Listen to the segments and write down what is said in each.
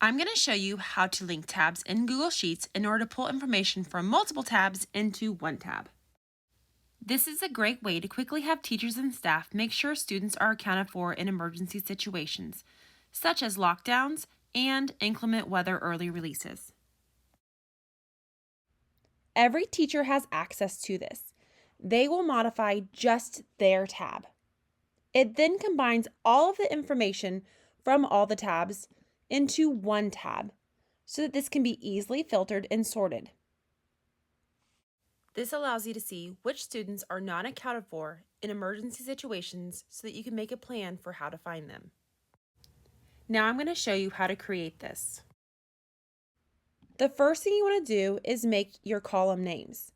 I'm going to show you how to link tabs in Google Sheets in order to pull information from multiple tabs into one tab. This is a great way to quickly have teachers and staff make sure students are accounted for in emergency situations, such as lockdowns and inclement weather early releases. Every teacher has access to this. They will modify just their tab. It then combines all of the information from all the tabs into one tab so that this can be easily filtered and sorted. This allows you to see which students are not accounted for in emergency situations so that you can make a plan for how to find them. Now I'm going to show you how to create this. The first thing you want to do is make your column names.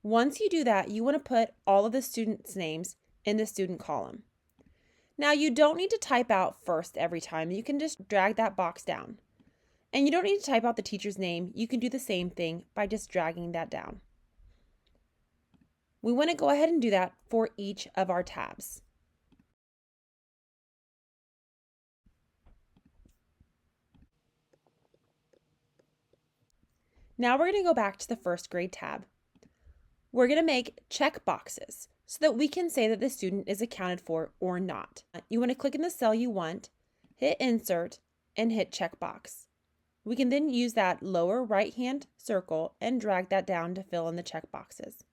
Once you do that, you want to put all of the students' names in the student column. Now you don't need to type out first every time. You can just drag that box down. And you don't need to type out the teacher's name. You can do the same thing by just dragging that down. We want to go ahead and do that for each of our tabs. Now we're going to go back to the first grade tab. We're going to make check boxes so that we can say that the student is accounted for or not. You want to click in the cell you want, hit insert, and hit checkbox. We can then use that lower right-hand circle and drag that down to fill in the check boxes.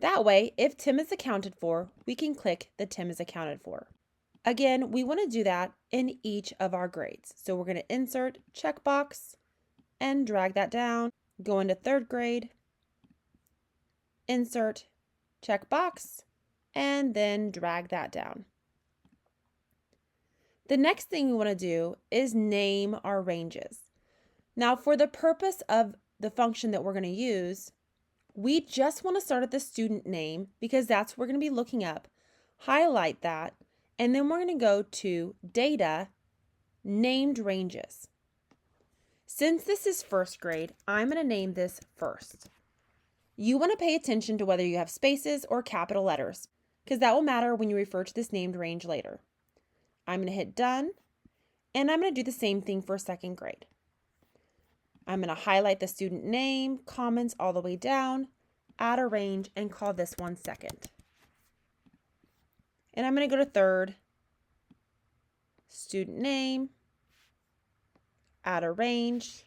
That way, if Tim is accounted for, we can click the Tim is accounted for. Again, we want to do that in each of our grades. So we're going to insert checkbox and drag that down, go into third grade, insert checkbox, and then drag that down. The next thing we want to do is name our ranges. Now, for the purpose of the function that we're going to use, we just want to start at the student name because that's what we're going to be looking up. Highlight that, and then we're going to go to Data, Named Ranges. Since this is first grade, I'm going to name this first. You want to pay attention to whether you have spaces or capital letters because that will matter when you refer to this named range later. I'm going to hit Done, and I'm going to do the same thing for second grade. I'm going to highlight the student name, comments all the way down, add a range, and call this one second. And I'm going to go to third, student name, add a range,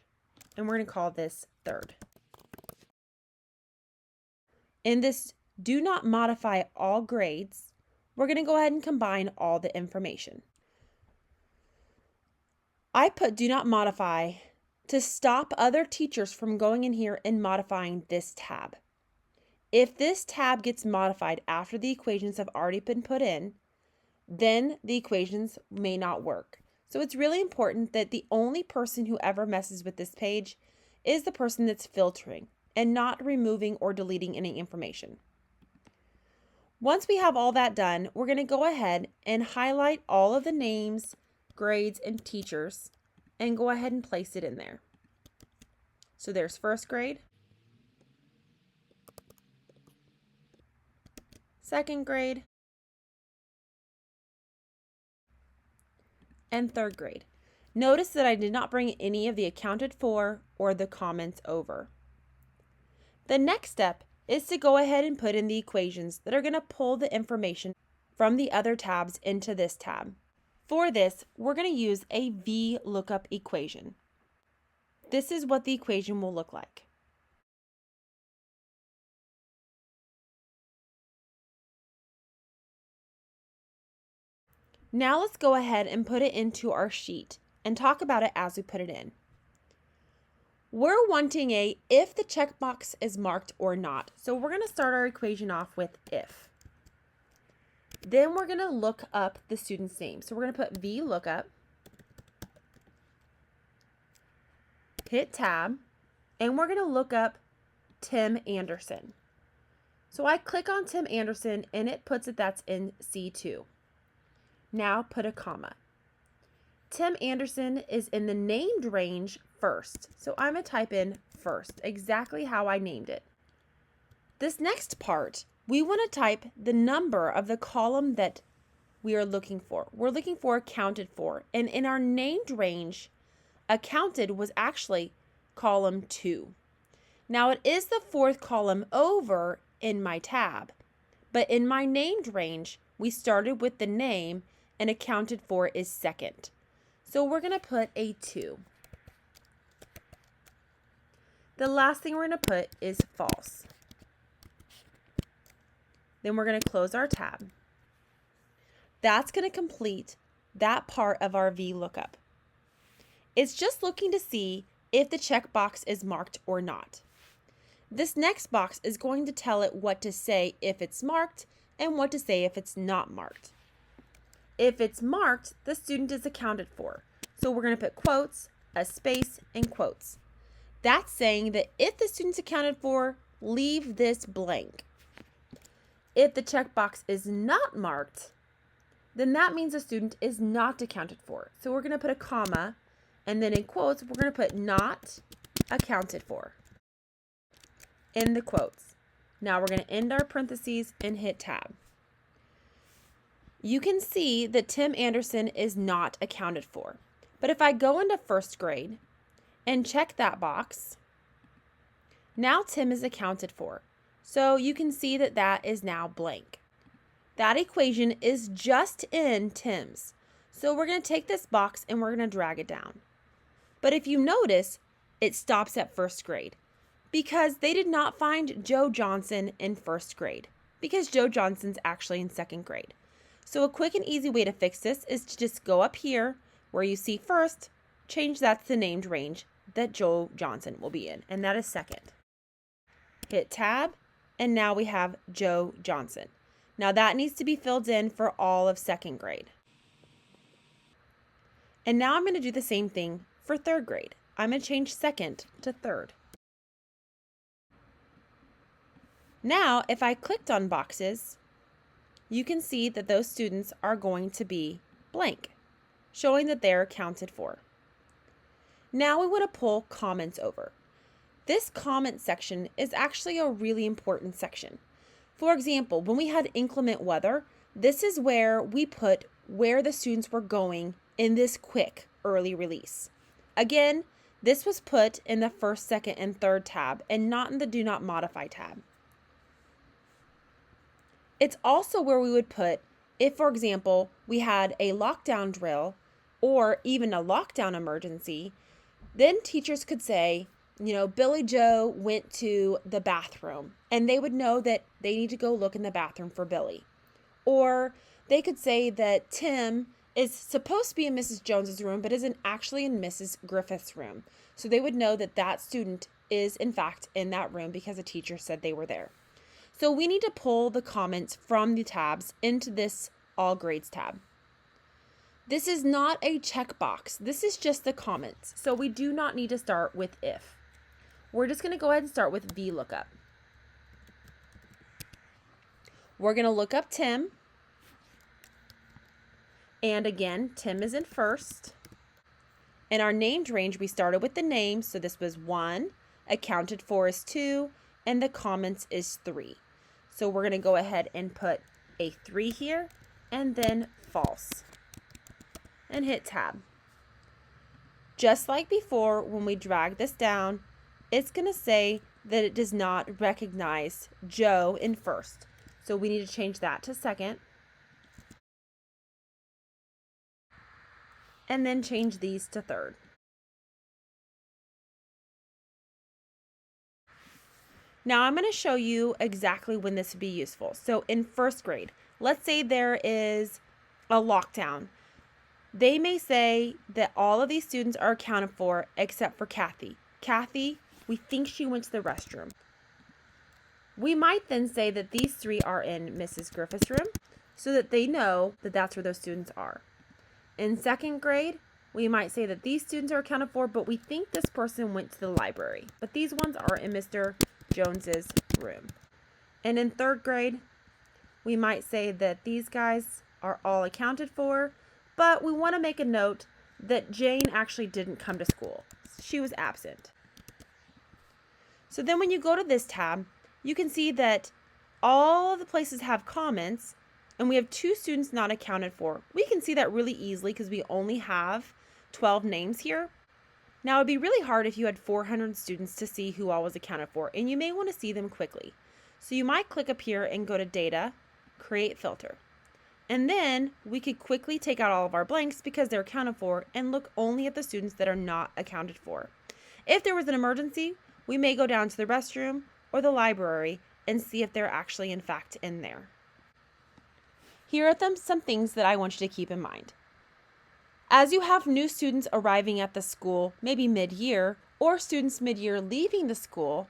and we're going to call this third. In this do not modify all grades, we're going to go ahead and combine all the information. I put do not modify to stop other teachers from going in here and modifying this tab. If this tab gets modified after the equations have already been put in, then the equations may not work. So it's really important that the only person who ever messes with this page is the person that's filtering and not removing or deleting any information. Once we have all that done, we're going to go ahead and highlight all of the names, grades, and teachers and go ahead and place it in there. So there's first grade, second grade, and third grade. Notice that I did not bring any of the accounted for or the comments over. The next step is to go ahead and put in the equations that are going to pull the information from the other tabs into this tab. For this, we're going to use a VLookup equation. This is what the equation will look like. Now let's go ahead and put it into our sheet and talk about it as we put it in. We're wanting a if the checkbox is marked or not. So we're going to start our equation off with if. Then we're going to look up the student's name. So we're going to put VLookup, hit tab, and we're going to look up Tim Anderson. So I click on Tim Anderson and it puts it that's in C2. Now put a comma. Tim Anderson is in the named range first. So I'm going to type in first, exactly how I named it. This next part, we want to type the number of the column that we are looking for. We're looking for accounted for. And in our named range, accounted was actually column 2. Now it is the 4th column over in my tab, but in my named range, we started with the name and accounted for is 2nd. So we're going to put a 2. The last thing we're going to put is false. Then we're going to close our tab. That's going to complete that part of our VLookup. It's just looking to see if the checkbox is marked or not. This next box is going to tell it what to say if it's marked and what to say if it's not marked. If it's marked, the student is accounted for. So we're going to put quotes, a space, and quotes. That's saying that if the student's accounted for, leave this blank. If the checkbox is not marked, then that means the student is not accounted for. So we're going to put a comma, and then in quotes, we're going to put not accounted for in the quotes. Now we're going to end our parentheses and hit tab. You can see that Tim Anderson is not accounted for. But if I go into 1st grade and check that box, now Tim is accounted for. So you can see that that is now blank. That equation is just in Tim's. So we're going to take this box and we're going to drag it down. But if you notice, it stops at 1st grade because they did not find Joe Johnson in 1st grade because Joe Johnson's actually in 2nd grade. So a quick and easy way to fix this is to just go up here where you see 1st, change that to the named range that Joe Johnson will be in, and that is 2nd. Hit tab, and now we have Joe Johnson. Now that needs to be filled in for all of 2nd grade. And now I'm going to do the same thing for 3rd grade. I'm going to change 2nd to 3rd. Now, if I clicked on boxes, you can see that those students are going to be blank, showing that they're accounted for. Now we want to pull comments over. This comment section is actually a really important section. For example, when we had inclement weather, this is where we put where the students were going in this quick early release. Again, this was put in the 1st, 2nd, and 3rd tab and not in the Do Not Modify tab. It's also where we would put if, for example, we had a lockdown drill or even a lockdown emergency, then teachers could say, Billy Joe went to the bathroom, and they would know that they need to go look in the bathroom for Billy. Or they could say that Tim is supposed to be in Mrs. Jones's room, but isn't actually in Mrs. Griffith's room. So they would know that that student is, in fact, in that room because a teacher said they were there. So we need to pull the comments from the tabs into this All Grades tab. This is not a checkbox. This is just the comments. So we do not need to start with if. We're just going to go ahead and start with VLookup. We're going to look up Tim. And again, Tim is in 1st. In our named range, we started with the name. So this was 1, accounted for is 2, and the comments is 3. So we're going to go ahead and put a 3 here and then false. And hit tab. Just like before, when we drag this down, it's going to say that it does not recognize Joe in 1st. So we need to change that to 2nd. And then change these to 3rd. Now I'm going to show you exactly when this would be useful. So in 1st grade, let's say there is a lockdown. They may say that all of these students are accounted for except for Kathy. Kathy, we think she went to the restroom. We might then say that these 3 are in Mrs. Griffith's room so that they know that that's where those students are. In 2nd grade, we might say that these students are accounted for, but we think this person went to the library. But these ones are in Mr. Jones's room. And in 3rd grade, we might say that these guys are all accounted for, but we want to make a note that Jane actually didn't come to school. She was absent. So then when you go to this tab, you can see that all of the places have comments, and we have 2 students not accounted for. We can see that really easily because we only have 12 names here. Now, it'd be really hard if you had 400 students to see who all was accounted for, and you may want to see them quickly. So you might click up here and go to Data, Create Filter. And then we could quickly take out all of our blanks because they're accounted for and look only at the students that are not accounted for. If there was an emergency, we may go down to the restroom or the library and see if they're actually in fact in there. Here are some things that I want you to keep in mind. As you have new students arriving at the school, maybe mid-year, or students mid-year leaving the school,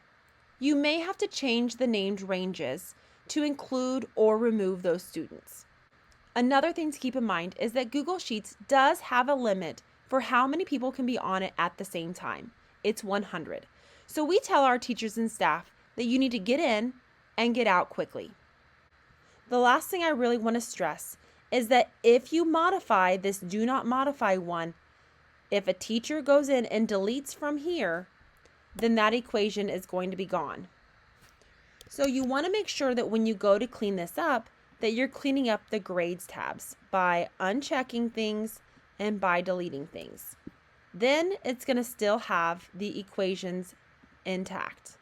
you may have to change the named ranges to include or remove those students. Another thing to keep in mind is that Google Sheets does have a limit for how many people can be on it at the same time. It's 100. So we tell our teachers and staff that you need to get in and get out quickly. The last thing I really want to stress is that if you modify this do not modify one, if a teacher goes in and deletes from here, then that equation is going to be gone. So you want to make sure that when you go to clean this up, that you're cleaning up the grades tabs by unchecking things and by deleting things. Then it's going to still have the equations intact.